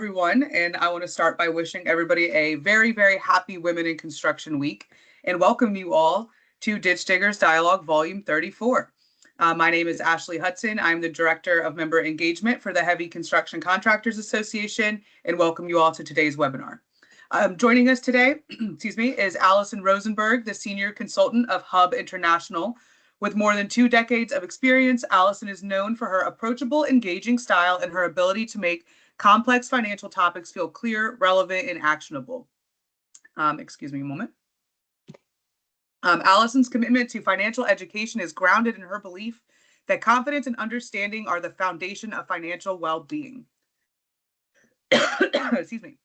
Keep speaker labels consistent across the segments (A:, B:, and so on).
A: everyone, and I want to start by wishing everybody a very, very happy Women in Construction Week and welcome you all to Ditch Diggers Dialogue Volume 34. My name is Ashley Hudson. I'm the Director of Member Engagement for the Heavy Construction Contractors Association, and welcome you all to today's webinar. Joining us today, is Allison Rosenberg, the Senior Consultant of Hub International. With more than 2 decades of experience, Allison is known for her approachable, engaging style and her ability to make complex financial topics feel clear, relevant, and actionable. Excuse me a moment. Allison's commitment to financial education is grounded in her belief that confidence and understanding are the foundation of financial well-being. Excuse me.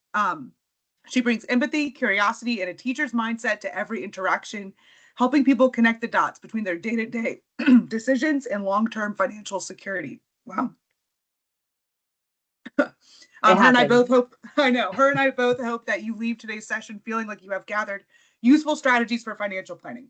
A: She brings empathy, curiosity, and a teacher's mindset to every interaction, helping people connect the dots between their day-to-day decisions and long-term financial security. Wow. Her and I both hope that you leave today's session feeling like you have gathered useful strategies for financial planning.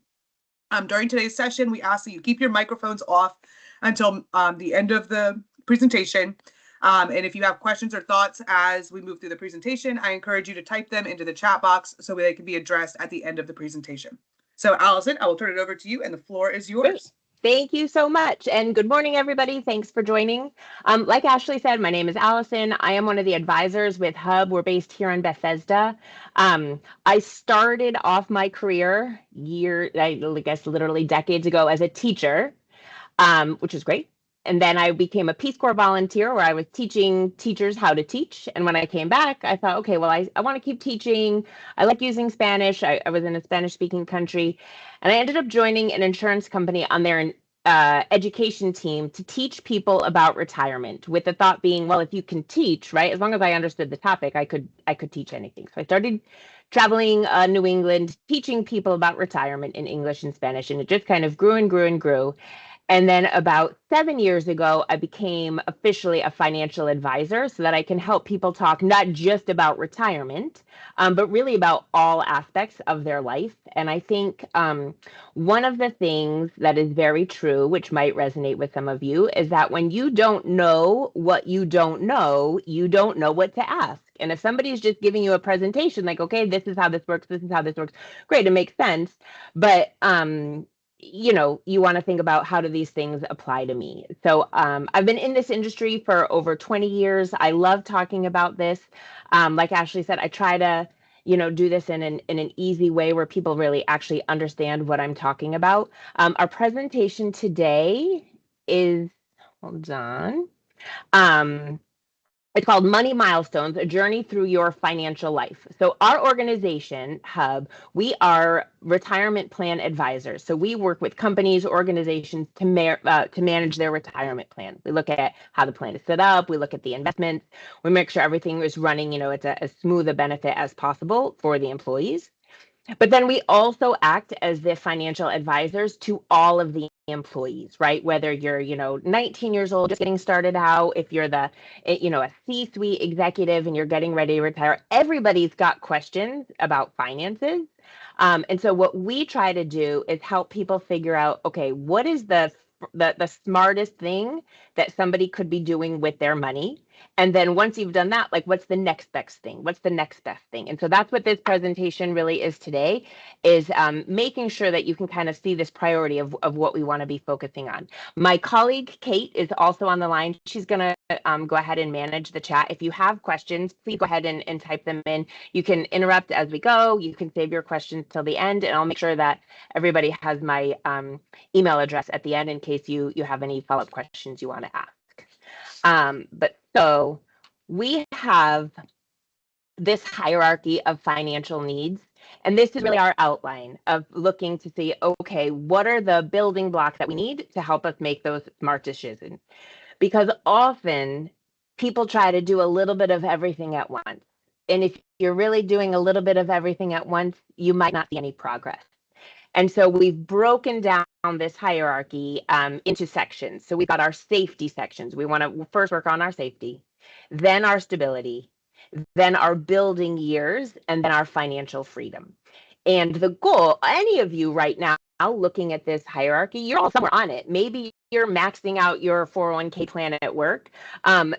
A: During today's session, we ask that you keep your microphones off until the end of the presentation. And if you have questions or thoughts as we move through the presentation, I encourage you to type them into the chat box so they can be addressed at the end of the presentation. So Allison, I will turn it over to you and the floor is yours.
B: Great. Thank you so much. And good morning, everybody. Thanks for joining. Like Ashley said, my name is Allison. I am one of the advisors with Hub. We're based here in Bethesda. I started off my career I guess literally decades ago as a teacher, which is great. And then I became a Peace Corps volunteer where I was teaching teachers how to teach. And when I came back, I thought, okay, well, I want to keep teaching. I like using Spanish. I was in a Spanish-speaking country. And I ended up joining an insurance company on their education team to teach people about retirement, with the thought being, well, if you can teach, right, as long as I understood the topic, I could teach anything. So I started traveling New England, teaching people about retirement in English and Spanish. And it just kind of grew and grew and grew. And then about 7 years ago, I became officially a financial advisor so that I can help people talk not just about retirement, but really about all aspects of their life. And I think one of the things that is very true, which might resonate with some of you, is that when you don't know what you don't know what to ask. And if somebody's just giving you a presentation like, okay, this is how this works, great, it makes sense. But you want to think about how do these things apply to me. So I've been in this industry for over 20 years. I love talking about this. Like Ashley said, I try to, do this in an easy way where people really actually understand what I'm talking about. Our presentation today is, hold on. It's called Money Milestones, a journey through your financial life. So our organization, Hub, we are retirement plan advisors. So we work with companies, organizations to manage their retirement plan. We look at how the plan is set up. We look at the investments. We make sure everything is running, it's as smooth a benefit as possible for the employees. But then we also act as the financial advisors to all of the employees, right? Whether you're, 19 years old, just getting started out, if you're a C-suite executive and you're getting ready to retire, everybody's got questions about finances. And so what we try to do is help people figure out, okay, what is the smartest thing that somebody could be doing with their money? And then once you've done that, like, what's the next best thing? What's the next best thing? And so that's what this presentation really is today, is making sure that you can kind of see this priority of what we want to be focusing on. My colleague, Kate, is also on the line. She's going to go ahead and manage the chat. If you have questions, please go ahead and type them in. You can interrupt as we go. You can save your questions till the end, and I'll make sure that everybody has my email address at the end in case you have any follow-up questions you want to ask. So we have this hierarchy of financial needs, and this is really our outline of looking to see, okay, what are the building blocks that we need to help us make those smart decisions? Because often people try to do a little bit of everything at once. And if you're really doing a little bit of everything at once, you might not see any progress. And so we've broken down this hierarchy into sections. So we've got our safety sections. We want to first work on our safety, then our stability, then our building years, and then our financial freedom. And the goal, any of you right now looking at this hierarchy, you're all somewhere on it. Maybe you're maxing out your 401k plan at work.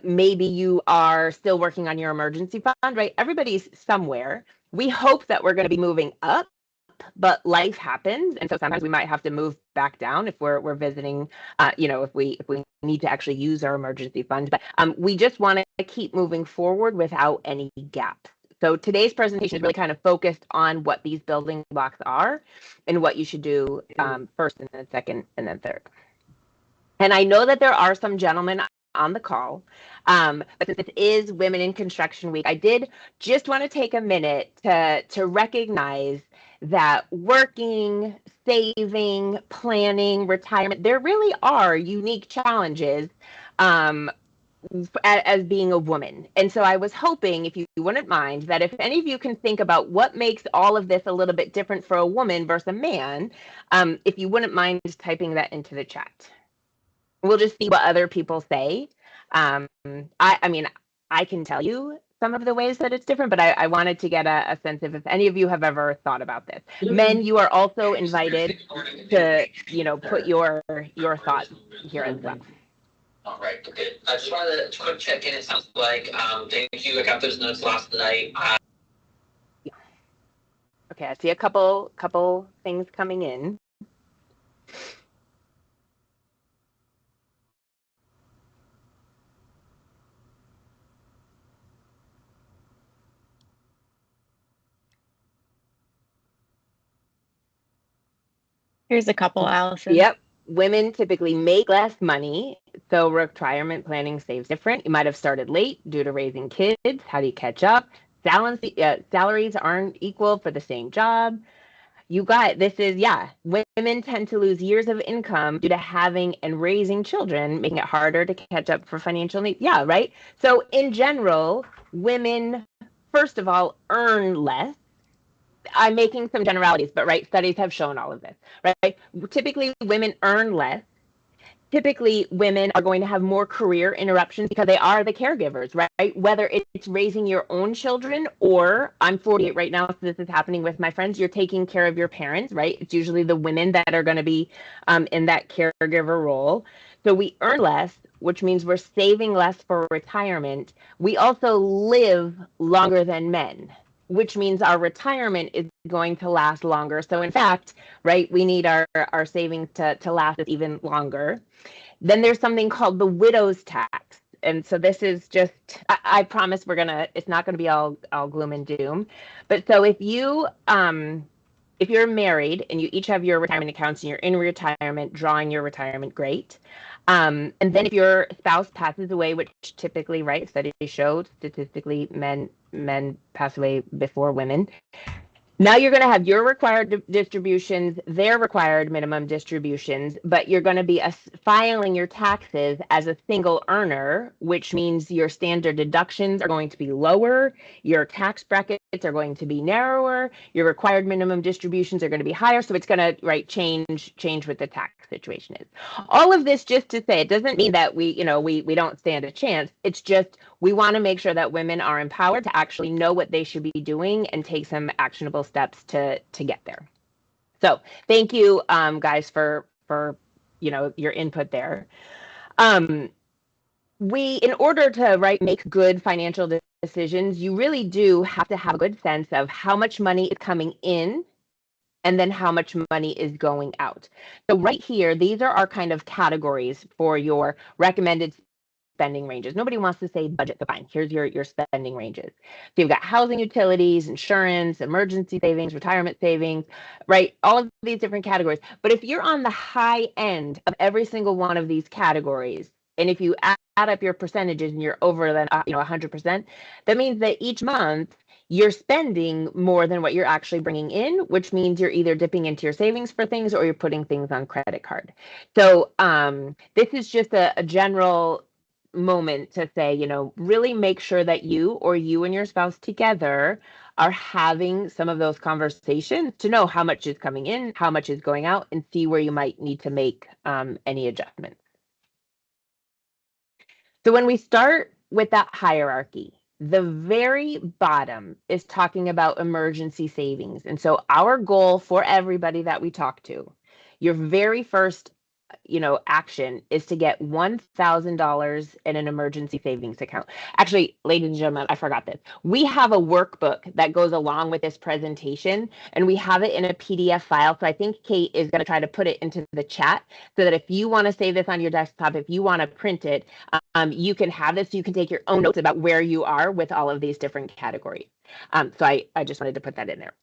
B: Maybe you are still working on your emergency fund, right? Everybody's somewhere. We hope that we're going to be moving up, but life happens, and so sometimes we might have to move back down if we're visiting, if we need to actually use our emergency fund. But we just want to keep moving forward without any gaps. So today's presentation is really kind of focused on what these building blocks are and what you should do first and then second and then third. And I know that there are some gentlemen on the call, but since this is Women in Construction Week, I did just want to take a minute to recognize that working, saving, planning, retirement, there really are unique challenges as being a woman. And so I was hoping, if you wouldn't mind, that if any of you can think about what makes all of this a little bit different for a woman versus a man, if you wouldn't mind typing that into the chat. We'll just see what other people say. I mean, I can tell you some of the ways that it's different, but I wanted to get a sense of if any of you have ever thought about this. Men, you are also invited to, put your thoughts here as well.
C: All right, good. I just wanted to quick check in. It sounds like, thank you. I got those notes last night.
B: Okay, I see a couple things coming in.
D: Here's a couple, Allison.
B: Yep. Women typically make less money, so retirement planning saves different. You might have started late due to raising kids. How do you catch up? Salaries aren't equal for the same job. Women tend to lose years of income due to having and raising children, making it harder to catch up for financial needs. Yeah, right? So in general, women, first of all, earn less. I'm making some generalities, but right, studies have shown all of this, right? Typically, women earn less. Typically, women are going to have more career interruptions because they are the caregivers, right? Whether it's raising your own children or I'm 48 right now, so this is happening with my friends. You're taking care of your parents, right? It's usually the women that are going to be in that caregiver role. So we earn less, which means we're saving less for retirement. We also live longer than men, which means our retirement is going to last longer. So in fact, right, we need our savings to last even longer. Then there's something called the widow's tax. And so this is just, I promise it's not gonna be all gloom and doom. But so if you're married and you each have your retirement accounts and you're in retirement, drawing your retirement, great. And then if your spouse passes away, which typically, right, studies show statistically men pass away before women. Now you're going to have your required distributions, their required minimum distributions, but you're going to be filing your taxes as a single earner, which means your standard deductions are going to be lower, your tax brackets are going to be narrower, your required minimum distributions are going to be higher, so it's going to change what the tax situation is. All of this just to say, it doesn't mean that we don't stand a chance. It's just we want to make sure that women are empowered to actually know what they should be doing and take some actionable steps to get there. So thank you, guys, for your input there. In order to make good financial decisions, you really do have to have a good sense of how much money is coming in and then how much money is going out. So right here, these are our kind of categories for your recommended spending ranges. Nobody wants to say budget, so fine. Here's your spending ranges. So you've got housing, utilities, insurance, emergency savings, retirement savings, right? All of these different categories. But if you're on the high end of every single one of these categories, and if you add up your percentages and you're over than 100%, that means that each month you're spending more than what you're actually bringing in, which means you're either dipping into your savings for things or you're putting things on credit card. So this is just a general moment to say, really make sure that you and your spouse together are having some of those conversations to know how much is coming in, how much is going out, and see where you might need to make any adjustments. So when we start with that hierarchy, the very bottom is talking about emergency savings. And so our goal for everybody that we talk to, your very first action is to get $1,000 in an emergency savings account. Actually, ladies and gentlemen, I forgot this. We have a workbook that goes along with this presentation, and we have it in a PDF file. So I think Kate is going to try to put it into the chat so that if you want to save this on your desktop, if you want to print it, you can have this. You can take your own notes about where you are with all of these different categories. So I just wanted to put that in there.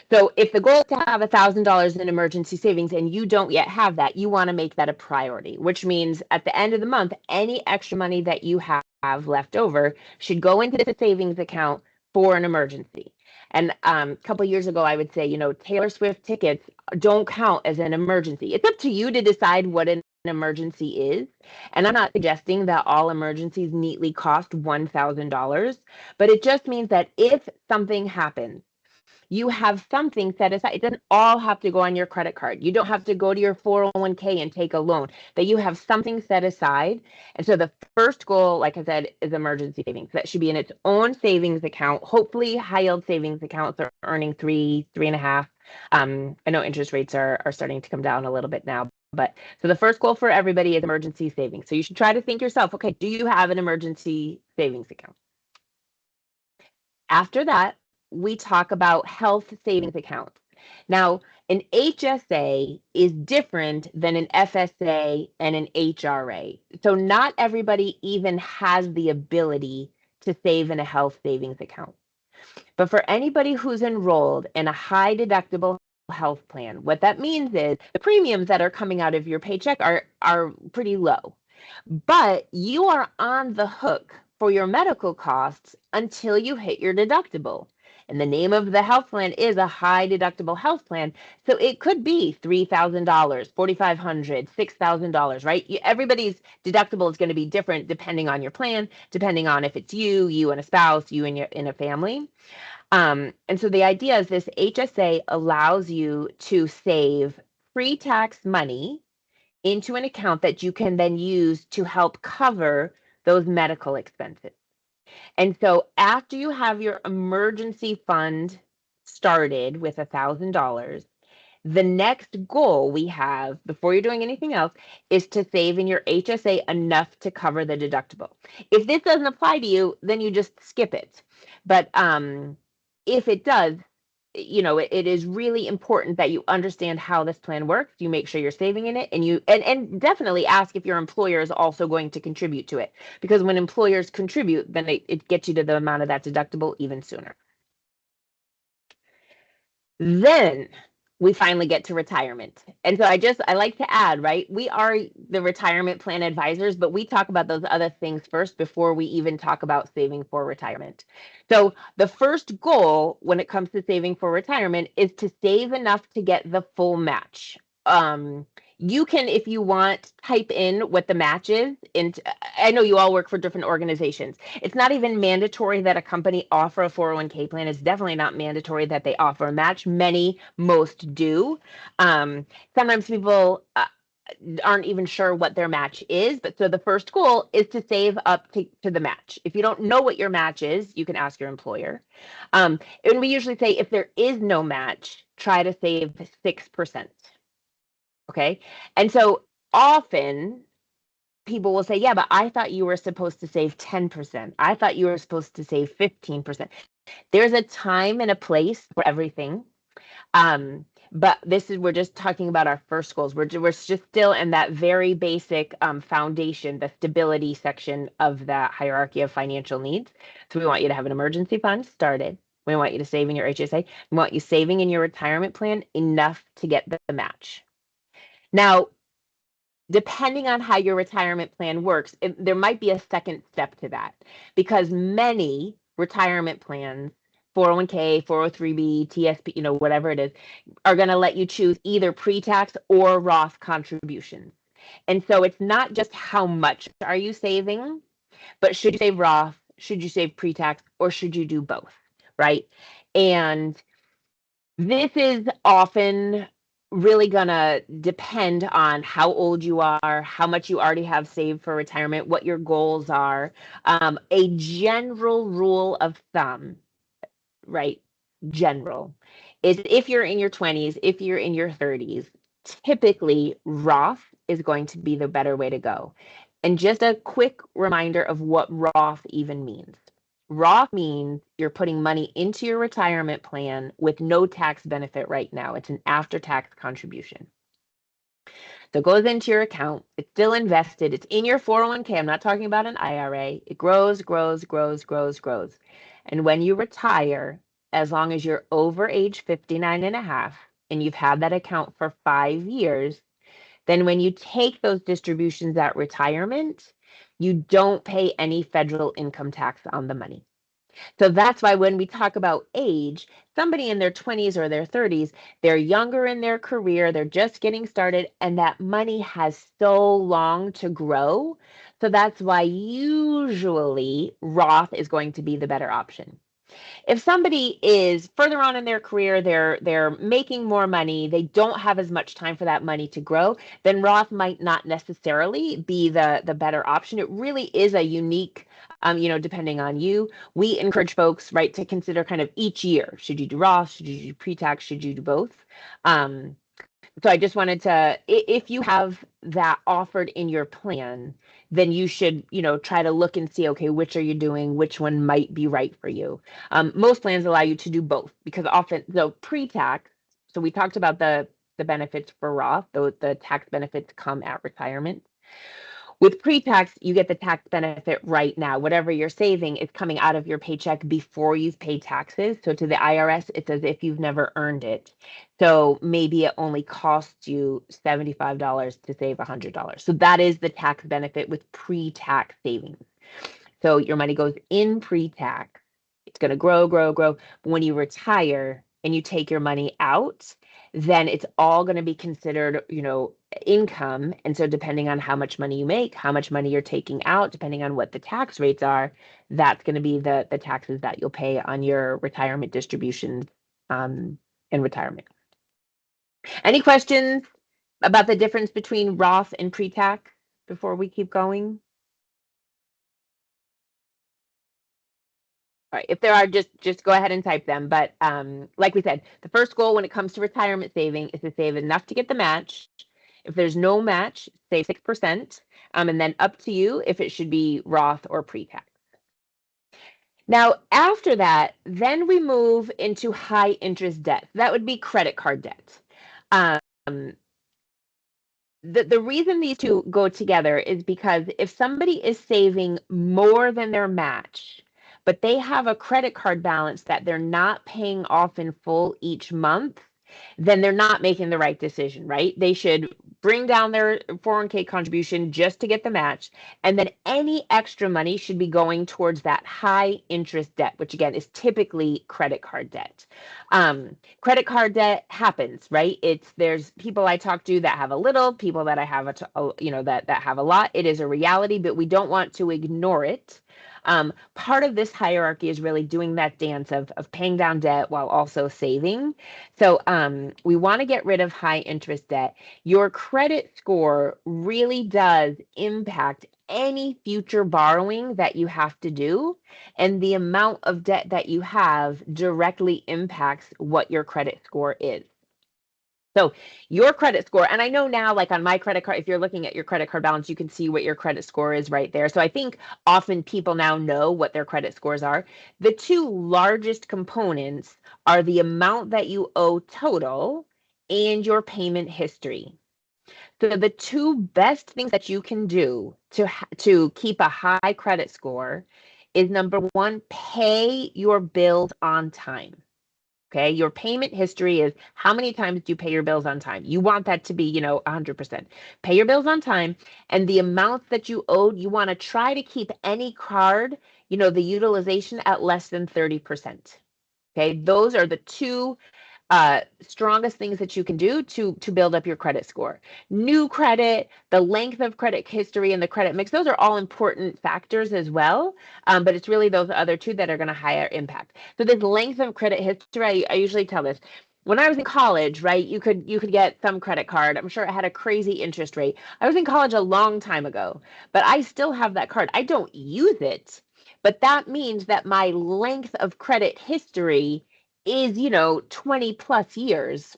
B: So if the goal is to have $1,000 in emergency savings and you don't yet have that, you want to make that a priority, which means at the end of the month, any extra money that you have left over should go into the savings account for an emergency. And a couple of years ago, I would say, Taylor Swift tickets don't count as an emergency. It's up to you to decide what an emergency is. And I'm not suggesting that all emergencies neatly cost $1,000, but it just means that if something happens, you have something set aside. It doesn't all have to go on your credit card. You don't have to go to your 401k and take a loan, that you have something set aside. And so the first goal, like I said, is emergency savings. That should be in its own savings account. Hopefully high yield savings accounts are earning 3.5. I know interest rates are starting to come down a little bit now. But so the first goal for everybody is emergency savings. So you should try to think yourself, okay, do you have an emergency savings account? After that, we talk about health savings accounts. Now, an HSA is different than an FSA and an HRA. So not everybody even has the ability to save in a health savings account. But for anybody who's enrolled in a high deductible health plan, what that means is the premiums that are coming out of your paycheck are pretty low. But you are on the hook for your medical costs until you hit your deductible. And the name of the health plan is a high deductible health plan. So it could be $3,000, $4,500, $6,000, right? Everybody's deductible is going to be different depending on your plan, depending on if it's you and a spouse, you and in a family. And so the idea is this HSA allows you to save pre-tax money into an account that you can then use to help cover those medical expenses. And so after you have your emergency fund started with $1,000, the next goal we have before you're doing anything else is to save in your HSA enough to cover the deductible. If this doesn't apply to you, then you just skip it. But if it does, it is really important that you understand how this plan works. You make sure you're saving in it, and definitely ask if your employer is also going to contribute to it, because when employers contribute, then it gets you to the amount of that deductible even sooner. Then we finally get to retirement. And so I like to add, right? We are the retirement plan advisors, but we talk about those other things first before we even talk about saving for retirement. So the first goal when it comes to saving for retirement is to save enough to get the full match. You can, if you want, type in what the match is. And I know you all work for different organizations. It's not even mandatory that a company offer a 401k plan. It's definitely not mandatory that they offer a match. Most do. Sometimes people aren't even sure what their match is. But so the first goal is to save up to the match. If you don't know what your match is, you can ask your employer. And we usually say if there is no match, try to save 6%. Okay. And so often people will say, yeah, but I thought you were supposed to save 10%. I thought you were supposed to save 15%. There's a time and a place for everything. But we're just talking about our first goals. We're just still in that very basic foundation, the stability section of that hierarchy of financial needs. So we want you to have an emergency fund started. We want you to save in your HSA. We want you saving in your retirement plan enough to get the match. Now, depending on how your retirement plan works, there might be a second step to that, because many retirement plans, 401k, 403b, TSP, whatever it is, are going to let you choose either pre-tax or Roth contributions. And so it's not just how much are you saving, but should you save Roth, should you save pre-tax, or should you do both, right? And this is often really gonna depend on how old you are, how much you already have saved for retirement, what your goals are. A general rule of thumb, right? General, is if you're in your 20s, if you're in your 30s, typically Roth is going to be the better way to go. And just a quick reminder of what Roth even means. Roth means you're putting money into your retirement plan with no tax benefit right now. It's an after-tax contribution. So it goes into your account. It's still invested. It's in your 401k. I'm not talking about an IRA. It grows, grows, grows, grows, grows. And when you retire, as long as you're over age 59 and a half, and you've had that account for 5 years, then when you take those distributions at retirement, you don't pay any federal income tax on the money. So that's why when we talk about age, somebody in their 20s or their 30s, they're younger in their career, they're just getting started, and that money has so long to grow. So that's why usually Roth is going to be the better option. If somebody is further on in their career, they're making more money, they don't have as much time for that money to grow, then Roth might not necessarily be the better option. It really is a unique, depending on you. We encourage folks, right, to consider kind of each year. Should you do Roth? Should you do pre-tax? Should you do both? So I just wanted to, if you have that offered in your plan, then you should, try to look and see, okay, which are you doing? Which one might be right for you? Most plans allow you to do both because often, so pre-tax, so we talked about the benefits for Roth, though the tax benefits come at retirement. With pre-tax, you get the tax benefit right now. Whatever you're saving is coming out of your paycheck before you've paid taxes. So to the IRS, it's as if you've never earned it. So maybe it only costs you $75 to save $100. So that is the tax benefit with pre-tax savings. So your money goes in pre-tax. It's going to grow, grow, grow. But when you retire and you take your money out, then it's all going to be considered, income. And so depending on how much money you make, how much money you're taking out, depending on what the tax rates are, that's going to be the taxes that you'll pay on your retirement distributions in retirement. Any questions about the difference between Roth and pre-tax before we keep going? All right, if there are, just go ahead and type them. But like we said, the first goal when it comes to retirement saving is to save enough to get the match. If there's no match, save 6%, and then up to you if it should be Roth or pre-tax. Now, after that, then we move into high interest debt. That would be credit card debt. The reason these two go together is because if somebody is saving more than their match, but they have a credit card balance that they're not paying off in full each month, then they're not making the right decision, right? They should bring down their 401k contribution just to get the match. And then any extra money should be going towards that high interest debt, which again is typically credit card debt. Credit card debt happens, right? There's people I talk to that have a little, people that I have, that have a lot. It is a reality, but we don't want to ignore it. Part of this hierarchy is really doing that dance of paying down debt while also saving. So we want to get rid of high interest debt. Your credit score really does impact any future borrowing that you have to do, and the amount of debt that you have directly impacts what your credit score is. So your credit score, and I know now, like on my credit card, if you're looking at your credit card balance, you can see what your credit score is right there. So I think often people now know what their credit scores are. The two largest components are the amount that you owe total and your payment history. So the two best things that you can do to keep a high credit score is number one, pay your bills on time. Okay, your payment history is how many times do you pay your bills on time? You want that to be, 100%. Pay your bills on time, and the amount that you owed, you want to try to keep any card, the utilization at less than 30%. Okay, those are the two strongest things that you can do to build up your credit score. New credit, the length of credit history, and the credit mix, those are all important factors as well. But it's really those other two that are going to higher impact. So this length of credit history, I usually tell this. When I was in college, right, you could get some credit card. I'm sure it had a crazy interest rate. I was in college a long time ago, but I still have that card. I don't use it, but that means that my length of credit history is 20 plus years.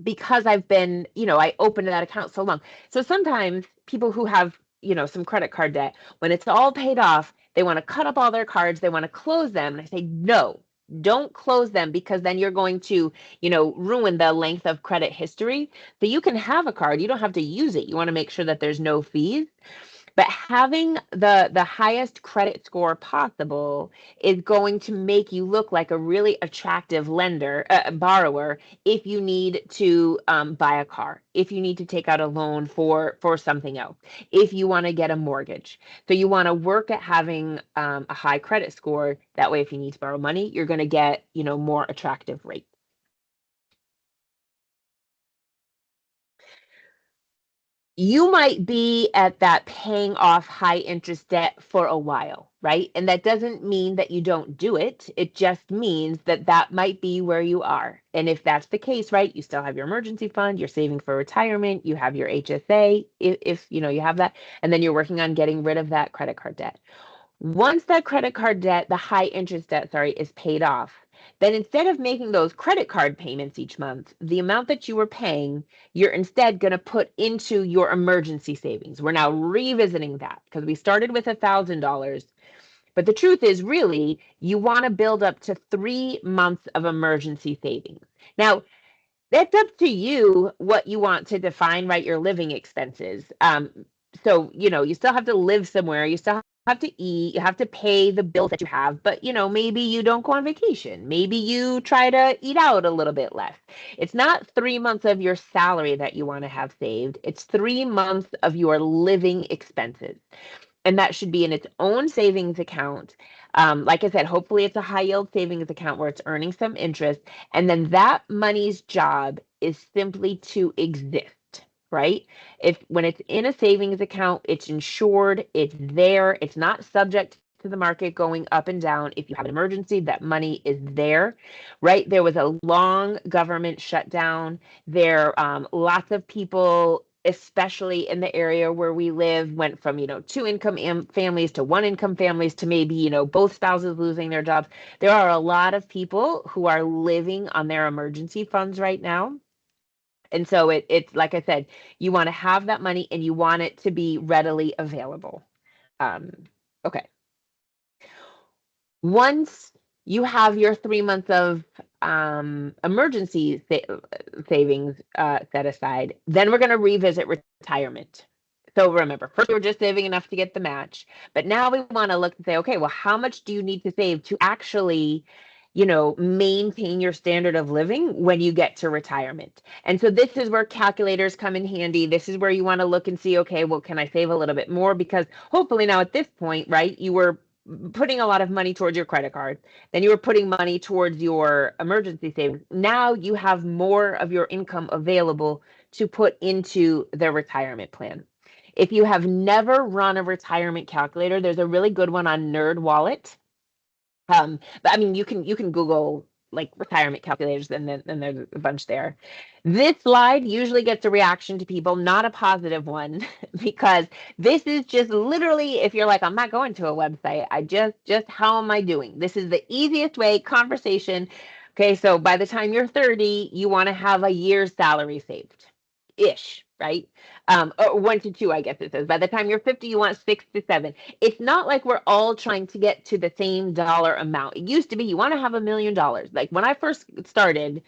B: because I've been, I opened that account so long. So sometimes people who have, some credit card debt, when it's all paid off, they want to cut up all their cards, they want to close them. And I say, no, don't close them, because then you're going to, ruin the length of credit history. So you can have a card, you don't have to use it. You want to make sure that there's no fees. But having the highest credit score possible is going to make you look like a really attractive borrower, if you need to buy a car, if you need to take out a loan for something else, if you want to get a mortgage. So you want to work at having a high credit score. That way, if you need to borrow money, you're going to get, more attractive rates. You might be at that paying off high interest debt for a while, right? And that doesn't mean that you don't do it. It just means that that might be where you are. And if that's the case, right, you still have your emergency fund, you're saving for retirement, you have your HSA, if you have that, and then you're working on getting rid of that credit card debt. Once that credit card debt, the high interest debt, is paid off, then instead of making those credit card payments each month, the amount that you were paying, you're instead going to put into your emergency savings. We're now revisiting that, because we started with $1,000. But the truth is, really, you want to build up to 3 months of emergency savings. Now, that's up to you what you want to define, right? Your living expenses. So, you still have to live somewhere. You still have to eat. You have to pay the bills that you have. But, maybe you don't go on vacation. Maybe you try to eat out a little bit less. It's not 3 months of your salary that you want to have saved. It's 3 months of your living expenses. And that should be in its own savings account. Like I said, hopefully it's a high yield savings account where it's earning some interest. And then that money's job is simply to exist, right? When it's in a savings account, it's insured, it's there, it's not subject to the market going up and down. If you have an emergency, that money is there, right? There was a long government shutdown. Lots of people, especially in the area where we live, went from, 2 income families to 1 income families to maybe, both spouses losing their jobs. There are a lot of people who are living on their emergency funds right now. And so it's like I said, you want to have that money and you want it to be readily available. Okay. Once you have your 3 months of emergency savings set aside, then we're going to revisit retirement. So remember, first we were just saving enough to get the match, but now we want to look and say, okay, well, how much do you need to save to actually, maintain your standard of living when you get to retirement? And so this is where calculators come in handy. This is where you want to look and see, okay, well, can I save a little bit more? Because hopefully now at this point, right, you were putting a lot of money towards your credit card, then you were putting money towards your emergency savings. Now you have more of your income available to put into the retirement plan. If you have never run a retirement calculator, there's a really good one on NerdWallet. But I mean, you can Google like retirement calculators, and then there's a bunch there. This slide usually gets a reaction to people, not a positive one, because this is just literally, if you're like, I'm not going to a website, I just how am I doing? This is the easiest way, conversation. Okay, so by the time you're 30, you want to have a year's salary saved, ish, right? Or 1 to 2, I guess it says. By the time you're 50, you want 6 to 7. It's not like we're all trying to get to the same dollar amount. It used to be you want to have $1 million. Like when I first started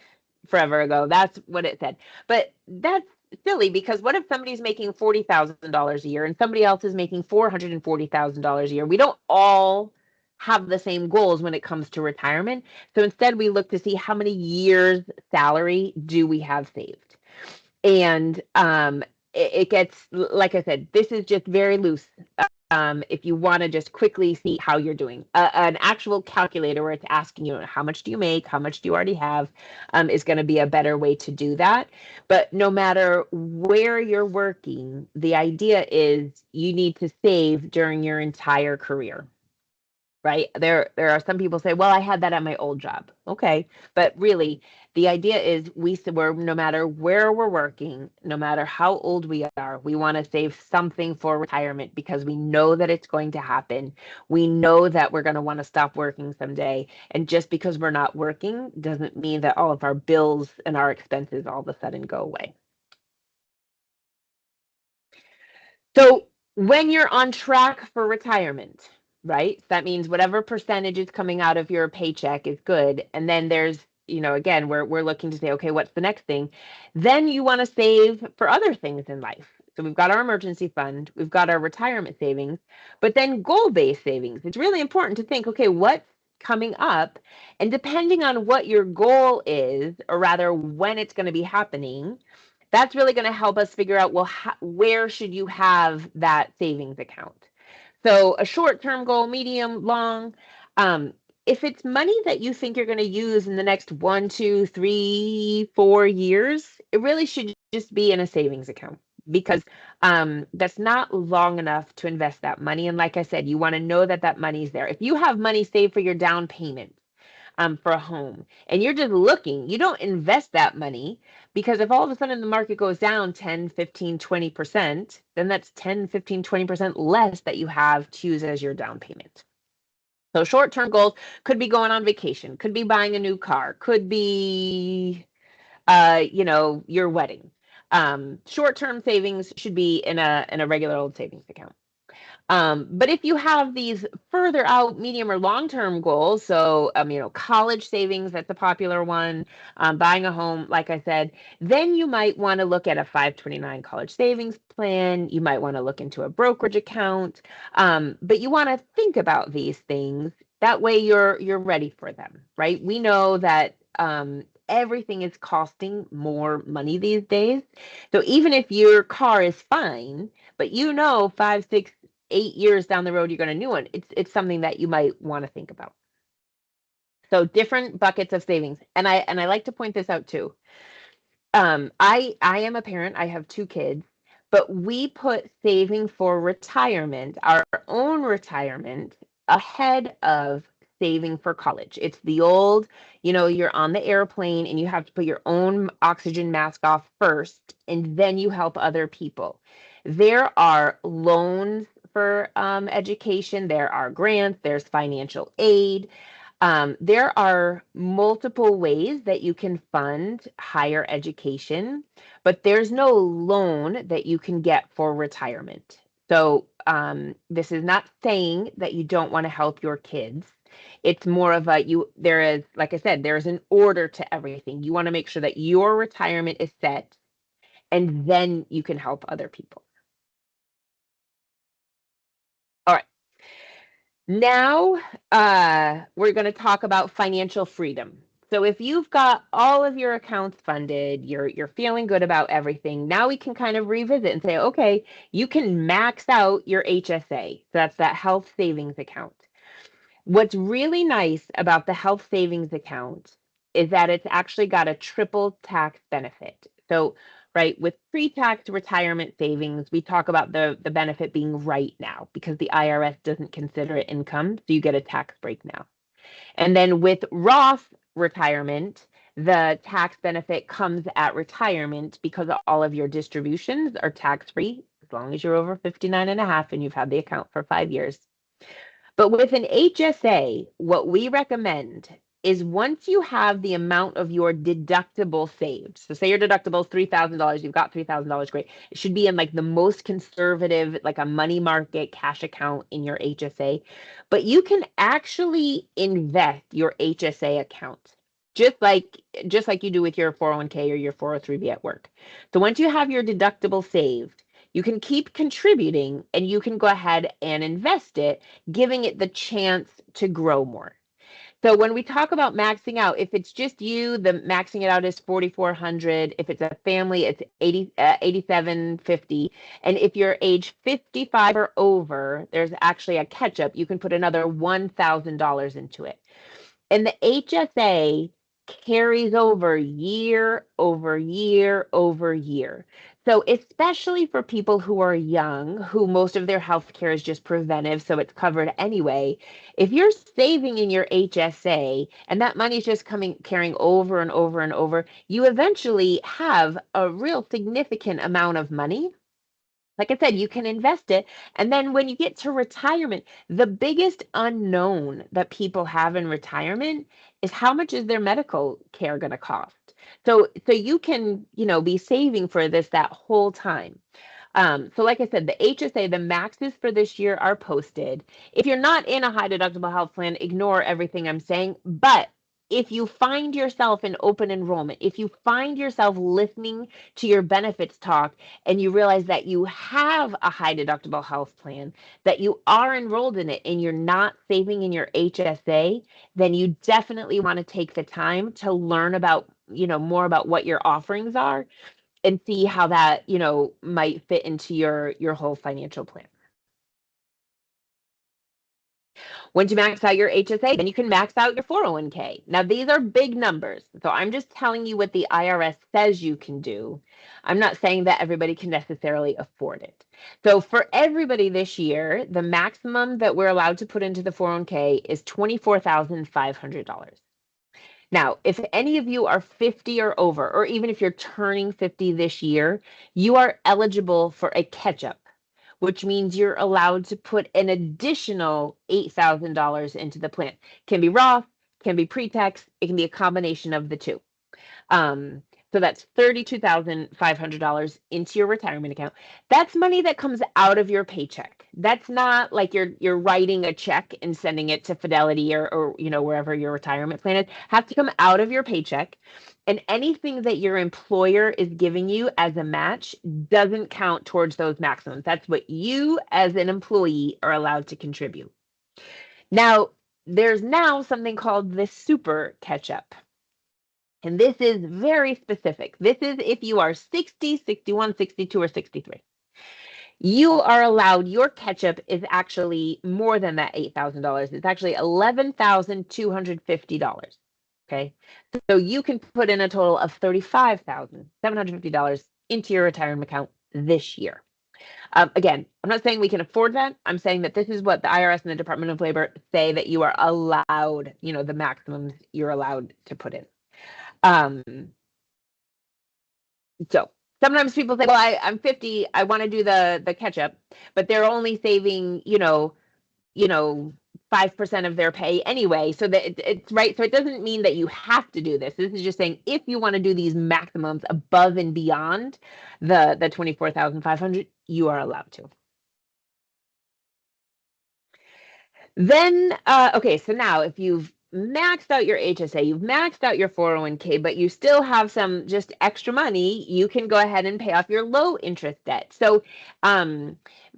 B: forever ago, that's what it said. But that's silly, because what if somebody's making $40,000 a year and somebody else is making $440,000 a year? We don't all have the same goals when it comes to retirement. So instead, we look to see how many years salary do we have saved. And it gets, like I said, this is just very loose. If you want to just quickly see how you're doing, an actual calculator where it's asking you how much do you make, how much do you already have, is going to be a better way to do that. But no matter where you're working, the idea is you need to save during your entire career. right? There are some people say, well, I had that at my old job. Okay. But really, the idea is we're no matter where we're working, no matter how old we are, we want to save something for retirement because we know that it's going to happen. We know that we're going to want to stop working someday. And just because we're not working doesn't mean that all of our bills and our expenses all of a sudden go away. So when you're on track for retirement, right? That means whatever percentage is coming out of your paycheck is good. And then there's, again, we're looking to say, okay, what's the next thing? Then you want to save for other things in life. So we've got our emergency fund, we've got our retirement savings, but then goal-based savings. It's really important to think, okay, what's coming up? And depending on what your goal is, or rather when it's going to be happening, that's really going to help us figure out, well, where should you have that savings account? So a short-term goal, medium, long. If it's money that you think you're going to use in the next 1, 2, 3, 4 years, it really should just be in a savings account because that's not long enough to invest that money. And like I said, you want to know that that money's there. If you have money saved for your down payment, for a home and you're just looking, you don't invest that money because if all of a sudden the market goes down 10, 15, 20%, then that's 10, 15, 20% less that you have to use as your down payment. So short-term goals could be going on vacation, could be buying a new car, could be, your wedding. Short-term savings should be in a regular old savings account. But if you have these further out medium or long-term goals, so, college savings, that's a popular one, buying a home, like I said, then you might want to look at a 529 college savings plan. You might want to look into a brokerage account, but you want to think about these things. That way you're ready for them, right? We know that everything is costing more money these days. So even if your car is fine, but 5, 6, 8 years down the road, you're going to new one. It's something that you might want to think about. So different buckets of savings. And I like to point this out too. I am a parent. I have 2 kids, but we put saving for retirement, our own retirement, ahead of saving for college. It's the old, you're on the airplane and you have to put your own oxygen mask off first, and then you help other people. There are loans for education, there are grants, there's financial aid. There are multiple ways that you can fund higher education, but there's no loan that you can get for retirement. So this is not saying that you don't want to help your kids. It's more of there is, like I said, there's an order to everything. You want to make sure that your retirement is set, and then you can help other people. All right. Now, we're going to talk about financial freedom. So if you've got all of your accounts funded, you're feeling good about everything, now we can kind of revisit and say, okay, you can max out your HSA. So that's that health savings account. What's really nice about the health savings account is that it's actually got a triple tax benefit. So, right, with pre-tax retirement savings, we talk about the benefit being right now because the IRS doesn't consider it income, so you get a tax break now. And then with Roth retirement, the tax benefit comes at retirement because all of your distributions are tax-free as long as you're over 59 and a half and you've had the account for 5 years. But with an HSA, what we recommend is once you have the amount of your deductible saved, so say your deductible is $3,000, you've got $3,000, great. It should be in like the most conservative, like a money market cash account in your HSA. But you can actually invest your HSA account just like you do with your 401k or your 403b at work. So once you have your deductible saved, you can keep contributing and you can go ahead and invest it, giving it the chance to grow more. So when we talk about maxing out, if it's just you, the maxing it out is 4,400. If it's a family, it's 8,750. And if you're age 55 or over, there's actually a catch up. You can put another $1,000 into it. And the HSA carries over year over year over year. So especially for people who are young, who most of their health care is just preventive, so it's covered anyway. If you're saving in your HSA and that money is just carrying over and over and over, you eventually have a real significant amount of money. Like I said, you can invest it. And then when you get to retirement, the biggest unknown that people have in retirement is how much is their medical care going to cost. So you can, be saving for this that whole time. So like I said, the HSA, the maxes for this year are posted. If you're not in a high deductible health plan, ignore everything I'm saying. But if you find yourself in open enrollment, if you find yourself listening to your benefits talk and you realize that you have a high deductible health plan, that you are enrolled in it and you're not saving in your HSA, then you definitely want to take the time to learn about, more about what your offerings are and see how that, might fit into your whole financial plan. Once you max out your HSA, then you can max out your 401k. Now, these are big numbers. So I'm just telling you what the IRS says you can do. I'm not saying that everybody can necessarily afford it. So for everybody this year, the maximum that we're allowed to put into the 401k is $24,500. Now, if any of you are 50 or over, or even if you're turning 50 this year, you are eligible for a catch-up, which means you're allowed to put an additional $8,000 into the plan. Can be Roth, can be pre-tax, it can be a combination of the two. So that's $32,500 into your retirement account. That's money that comes out of your paycheck. That's not like you're writing a check and sending it to Fidelity or wherever your retirement plan is. Has to come out of your paycheck. And anything that your employer is giving you as a match doesn't count towards those maximums. That's what you as an employee are allowed to contribute. Now, there's now something called the super catch-up. And this is very specific. This is if you are 60, 61, 62, or 63. You are allowed, your catch-up is actually more than that $8,000. It's actually $11,250. Okay. So you can put in a total of $35,750 into your retirement account this year. Again, I'm not saying we can afford that. I'm saying that this is what the IRS and the Department of Labor say that you are allowed, the maximums you're allowed to put in. So sometimes people say, well, I'm 50, I want to do the catch up, but they're only saving, 5% of their pay anyway. So that it's right. So it doesn't mean that you have to do this. This is just saying if you want to do these maximums above and beyond the 24,500, you are allowed to. Then, okay, so now if you've maxed out your HSA, you've maxed out your 401k, but you still have some just extra money, you can go ahead and pay off your low interest debt. So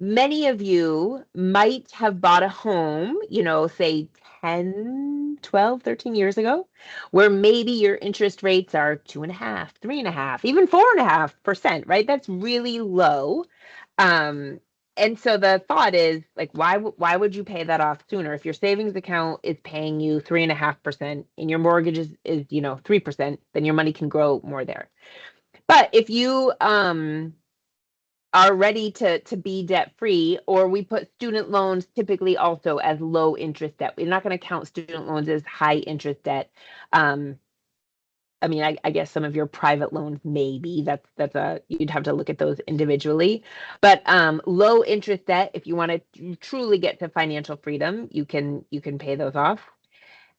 B: many of you might have bought a home, say 10, 12, 13 years ago, where maybe your interest rates are 2.5%, 3.5%, even 4.5%, right? That's really low. And so the thought is like, why would you pay that off sooner? If your savings account is paying you 3.5% and your mortgage is 3%, then your money can grow more there. But if you are ready to be debt free, or we put student loans typically also as low interest debt. We're not going to count student loans as high interest debt. I mean, I guess some of your private loans, maybe you'd have to look at those individually, but low interest debt, if you want to truly get to financial freedom, you can pay those off.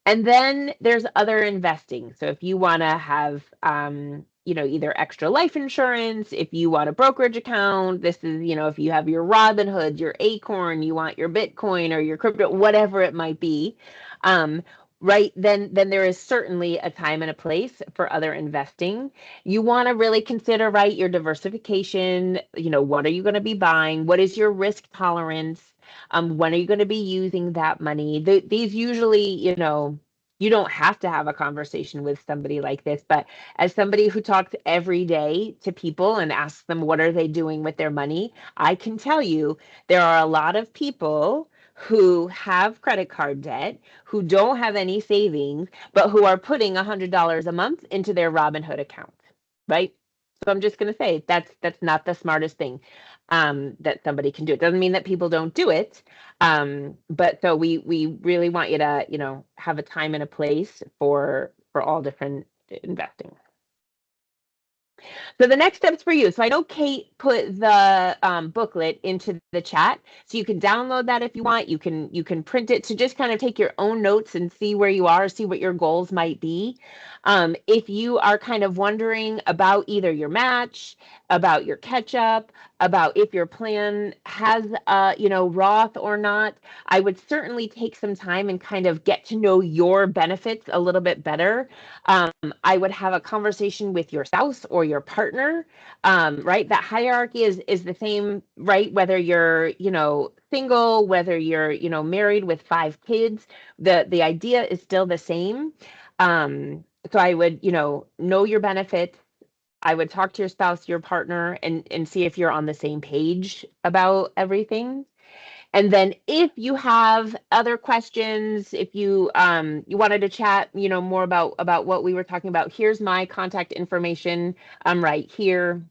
B: And then there's other investing. So if you want to have, either extra life insurance, if you want a brokerage account, this is, if you have your Robinhood, your Acorn, you want your Bitcoin or your crypto, whatever it might be, right, then there is certainly a time and a place for other investing. You want to really consider, right, your diversification. What are you going to be buying? What is your risk tolerance? When are you going to be using that money? These usually, you don't have to have a conversation with somebody like this, but as somebody who talks every day to people and asks them what are they doing with their money, I can tell you there are a lot of people who have credit card debt, who don't have any savings, but who are putting $100 a month into their Robinhood account, right? So I'm just going to say that's not the smartest thing that somebody can do. It doesn't mean that people don't do it, but so we really want you to, you know, have a time and a place for all different investing. So the next steps for you. So I know Kate put the booklet into the chat, so you can download that if you want. You can print it to just kind of take your own notes and see where you are, see what your goals might be. If you are kind of wondering about either your match, about your catch up, about if your plan has you know, Roth or not, I would certainly take some time and kind of get to know your benefits a little bit better. I would have a conversation with your spouse or your partner, right? That hierarchy is the same, right? Whether you're, you know, single, whether you're, you know, married with 5 kids, the idea is still the same. So I would, you know your benefits. I would talk to your spouse, your partner, and see if you're on the same page about everything. And then if you have other questions, if you you wanted to chat, you know, more about what we were talking about, here's my contact information. I'm right here.